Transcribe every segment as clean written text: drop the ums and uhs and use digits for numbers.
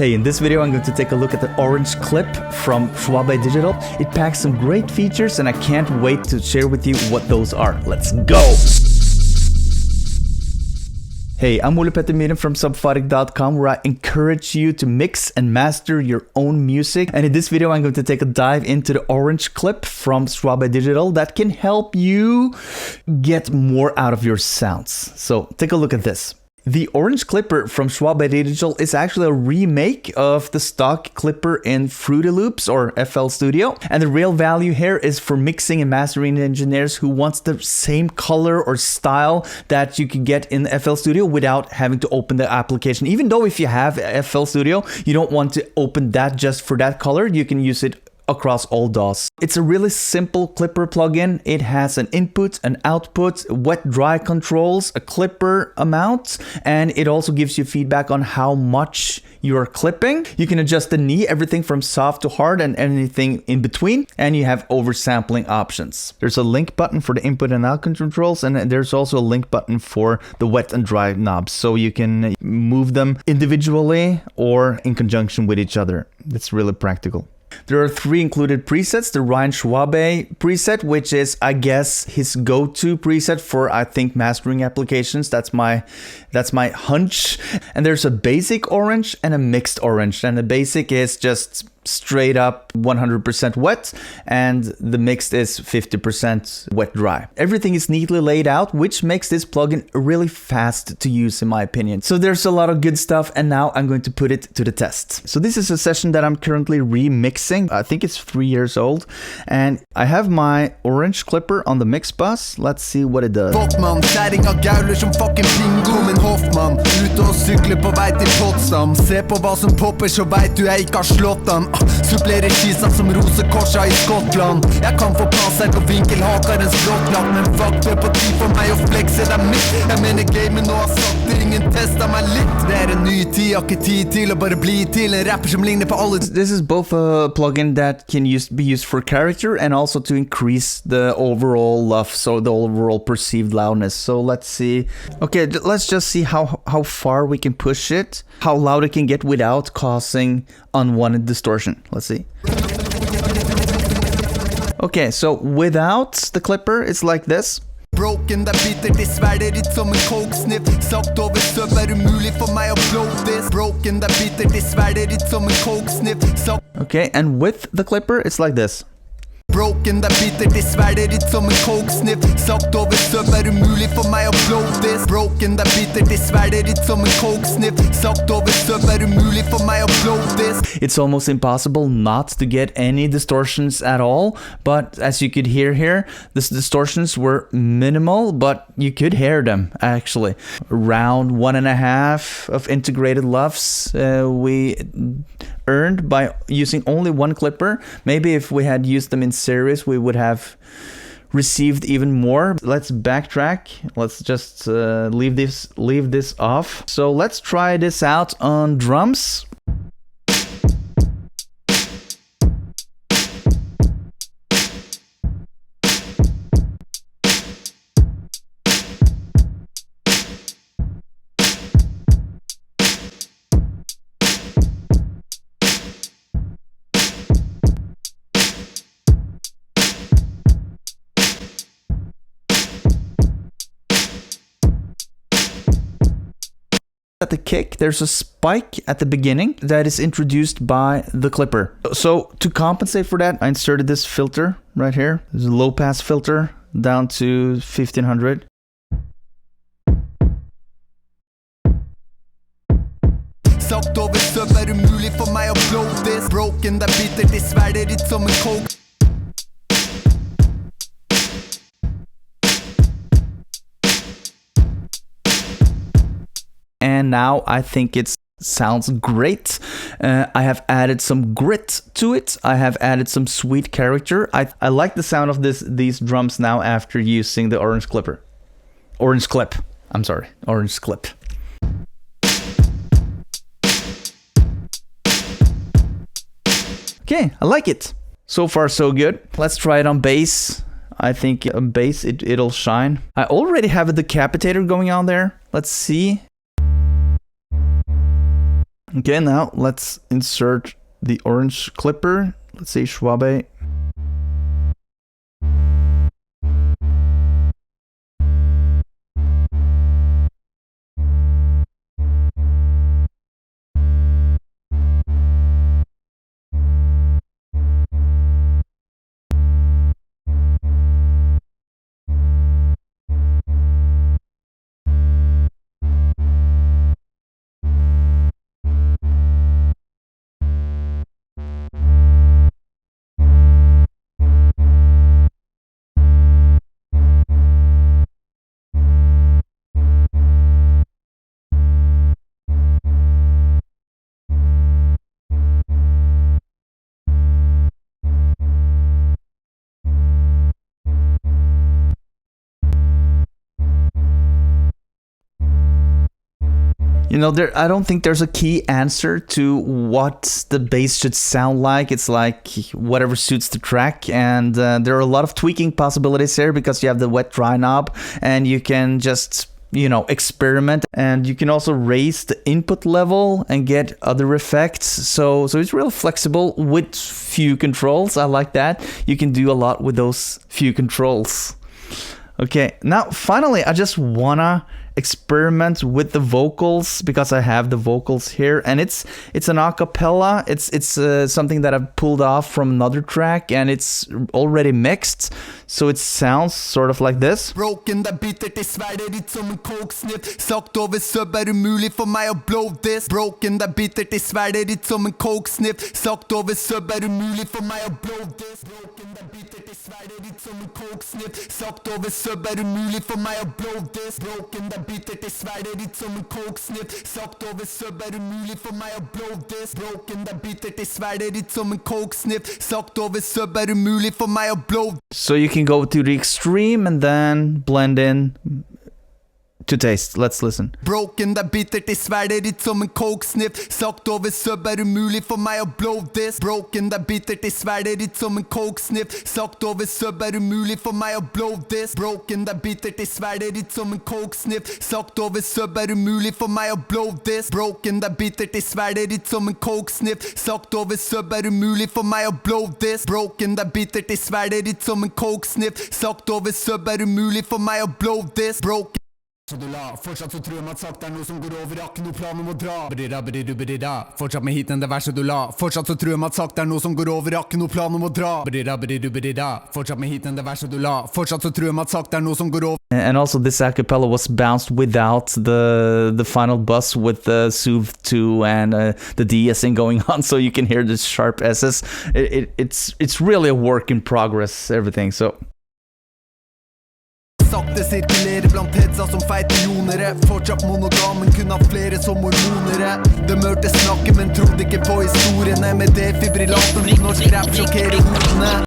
Hey, in this video I'm going to take a look at the orange clip from Schwabe Digital. It packs some great features and I can't wait to share with you what those are. Let's go! Hey, I'm Ole Petter Myhren from Subphotic.com, where I encourage you to mix and master your own music. And in this video I'm going to take a dive into the orange clip from Schwabe Digital that can help you get more out of your sounds. So take a look at this. The orange clipper from Schwabe Digital is actually a remake of the stock clipper in Fruity Loops or FL Studio. And the real value here is for mixing and mastering engineers who wants the same color or style that you can get in FL Studio without having to open the application. Even though if you have FL Studio, you don't want to open that just for that color, you can use it across all DAWs. It's a really simple clipper plugin. It has an input, an output, wet-dry controls, a clipper amount, and it also gives you feedback on how much you're clipping. You can adjust the knee, everything from soft to hard and anything in between, and you have oversampling options. There's a link button for the input and output controls, and there's also a link button for the wet and dry knobs, so you can move them individually or in conjunction with each other. It's really practical. There are 3 included presets. The Ryan Schwabe preset, which is, I guess, his go-to preset for, I think, mastering applications. That's my hunch. And there's a basic orange and a mixed orange. And the basic is just straight up 100% wet, and the mixed is 50% wet dry. Everything is neatly laid out, which makes this plugin really fast to use in my opinion. So there's a lot of good stuff, and now I'm going to put it to the test. So this is a session that I'm currently remixing. I think it's 3 years old, and I have my orange clipper on the mixbus. Let's see what it does. Supplerer skisa som rosekorsa I Skottland. Jeg kan få plassert og vinkelhakarens blottlapp, men fuck det på tid for meg å flexe dem mitt. Jeg mener gamen nå har sagt ingen tester meg litt. Det en ny tid, har ikke tid til å bare bli til en rapper som ligner på alle. This is both a plugin that can be used for character and also to increase the overall luff, so the overall perceived loudness. So let's see. Okay, let's just see how far we can push it, how loud it can get without causing unwanted distortion. Let's see. Okay, so without the clipper, it's like this. Broken, det bitter, det sverder ditt som en coke-sniff. Sagt over støv umulig for meg å blow this. Broken, det bitter, det sverder ditt som en coke-sniff. Okay, and with the clipper, it's like this. Broken, det bitter, det sverder ditt som en coke-sniff. Sagt over støv umulig for meg å blow this. Broken, det bitter, det sverder ditt som en coke-sniff. Sagt over støv umulig for meg å blow this. It's almost impossible not to get any distortions at all, but as you could hear here, the distortions were minimal, but you could hear them actually. Around 1.5 of integrated LUFs we earned by using only one clipper. Maybe if we had used them in series, we would have received even more. Let's backtrack. Let's just leave this off. So let's try this out on drums. At the kick, there's a spike at the beginning that is introduced by the clipper. So to compensate for that, I inserted this filter right here. There's a low pass filter down to 1500. Sagt over støv umulig for meg å blow this. Broken, det bitter, det sverder ditt som en coke. And now I think it sounds great. I have added some grit to it. I have added some sweet character. I like the sound of these drums now after using the orange clipper. Orange clip. I'm sorry. Orange clip. Okay, I like it. So far so good. Let's try it on bass. I think on bass it'll shine. I already have a decapitator going on there. Let's see. Okay, now let's insert the orange clipper. Let's say Schwabe. You know, I don't think there's a key answer to what the bass should sound like. It's like whatever suits the track, and there are a lot of tweaking possibilities here because you have the wet dry knob, and you can just, you know, experiment, and you can also raise the input level and get other effects. So it's real flexible with few controls. I like that. You can do a lot with those few controls. Okay, now finally, I just wanna experiment with the vocals because I have the vocals here, and it's an acapella. It's something that I've pulled off from another track, and it's already mixed, so it sounds sort of like this. Broken, det bittert I svärder ditt som en koksnitt. Sagt över sub är umulig för mig att blow this. Broken, det bittert I svärder ditt som en koksnitt. Sagt över sub är umulig för mig att blow this. Broken, det bittert I svärder ditt som en koksnitt. Sagt över sub är umulig för mig att blow this. Broken, det bittert I svärder ditt som en koksnitt. Sagt över sub är umulig för mig att blow this. Broken, det bittert I svärder ditt som en koksnitt. Sagt över sub är umulig för mig att blow. So you can go to the extreme and then blend in to taste. Let's listen. Broken, det bittert I svärder ditt som en koksnitt. Sagt över sub är umulig för mig att blow this. Broken, det bittert I svärder ditt som en koksnitt. Sagt över sub är umulig för mig att blow this. Broken, det bittert I svärder ditt som en koksnitt. Sagt över sub är umulig för mig att blow this. Broken, det bittert I svärder ditt som en koksnitt. Sagt över sub är umulig för mig att blow this. Broken, det bittert I svärder ditt som en koksnitt. Sagt över sub är umulig för mig att blow this. Broken. Fortsatt så tror jag att sakta är något som går över racken och planen att dra. Bedida. Fortsatt med hiten det verset du la. Fortsatt så tror jag att sakta är något som går över racken och planen att dra. Bedida. Fortsatt med hiten det verset du la. Fortsatt så tror jag att sakta är något som går över. And also this acapella was bounced without the final bus with the Soothe 2 and the de-essing going on, so you can hear the sharp S's. It's really a work in progress, everything. So Sakte sirkulerer blant headsa som feite jonere. Fortsatt monogamen kunne ha flere som hormonere. Det mørte snakket, men trodde ikke på historiene. Med defibrillatoren på norsk rap sjokkerer hodene.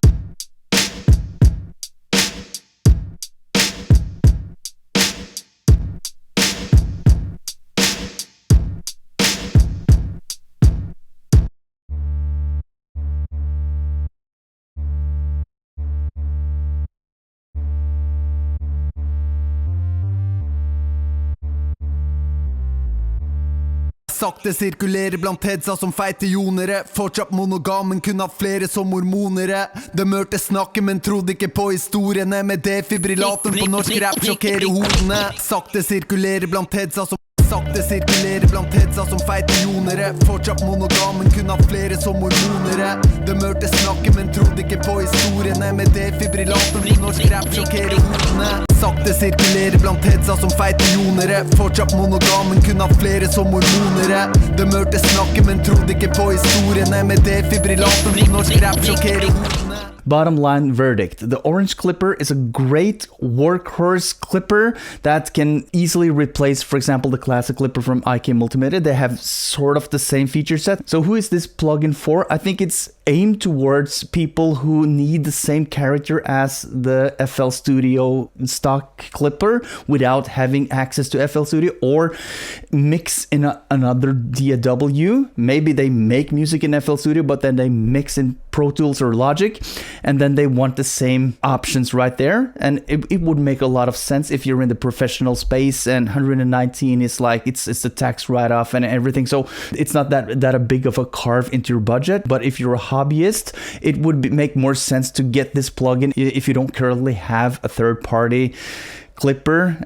Sakte sirkulerer blant headsa som feite jonere. Fortsatt monogamen kunne ha flere som hormonere. Det mørte snakket, men trodde ikke på historiene. Med defibrillatoren på norsk rap sjokkerer hodene. Sakte sirkulerer blant headsa som Sakte sirkulerer blant headsa som feite jonere. Fortsatt monogamen kunne ha flere som hormonere. Det mørte snakket, men trodde ikke på historiene. Med defibrillatoren på norsk rap sjokkerer hodene. Sakte sirkulerer blant headsa som feite jonere. Fortsatt monogamen kunne ha flere som hormonere. Det mørte snakket, men trodde ikke på historiene. Med defibrillatoren på norsk rap sjokkerer hodene. Bottom line verdict. The orange clipper is a great workhorse clipper that can easily replace, for example, the classic clipper from IK Multimedia. They have sort of the same feature set. So who is this plugin for? I think it's aimed towards people who need the same character as the FL Studio stock clipper without having access to FL Studio, or mix in another DAW. Maybe they make music in FL Studio, but then they mix in Pro Tools or Logic, and then they want the same options right there. And it would make a lot of sense if you're in the professional space, and 119 is like, it's a tax write-off and everything. So it's not that a big of a carve into your budget. But if you're a hobbyist, it would make more sense to get this plugin if you don't currently have a third-party clipper.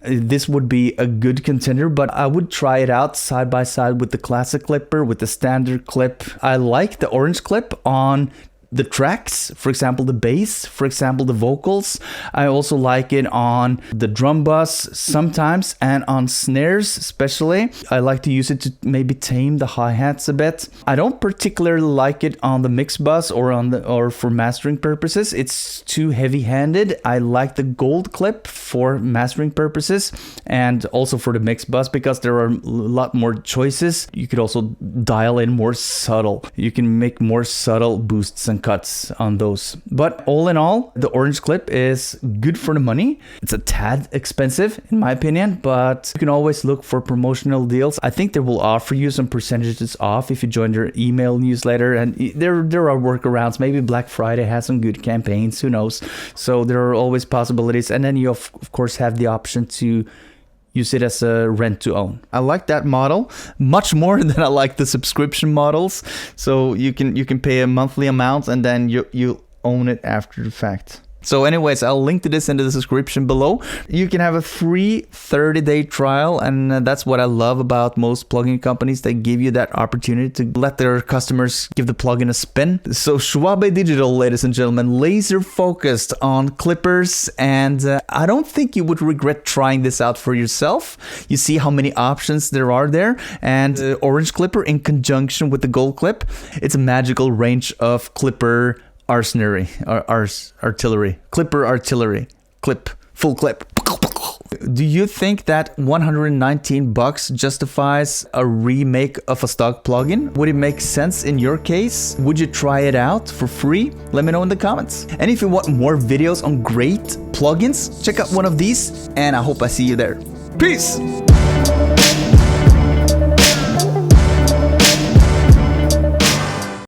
This would be a good contender, but I would try it out side by side with the classic clipper, with the standard clip. I like the orange clip on the tracks, for example the bass, for example the vocals. I also like it on the drum bus sometimes, and on snares especially. I like to use it to maybe tame the hi-hats a bit. I don't particularly like it on the mix bus or for mastering purposes. It's too heavy-handed. I like the gold clip for mastering purposes and also for the mix bus, because there are a lot more choices. You could also dial in more subtle. You can make more subtle boosts and cuts on those. But all in all, the orange clip is good for the money. It's a tad expensive in my opinion, but you can always look for promotional deals. I think they will offer you some percentages off if you join their email newsletter, and there are workarounds. Maybe Black Friday has some good campaigns, who knows. So there are always possibilities, and then you of course have the option to use it as a rent to own. I like that model much more than I like the subscription models. So you can pay a monthly amount and then you own it after the fact. So anyways, I'll link to this in the description below. You can have a free 30-day trial, and that's what I love about most plugin companies. They give you that opportunity to let their customers give the plugin a spin. So Schwabe Digital, ladies and gentlemen, laser focused on clippers, and I don't think you would regret trying this out for yourself. You see how many options there are there, and orange clipper in conjunction with the gold clip, it's a magical range of clipper artillery, clip, full clip. Do you think that $119 justifies a remake of a stock plugin? Would it make sense in your case? Would you try it out for free? Let me know in the comments. And if you want more videos on great plugins, check out one of these, and I hope I see you there. Peace!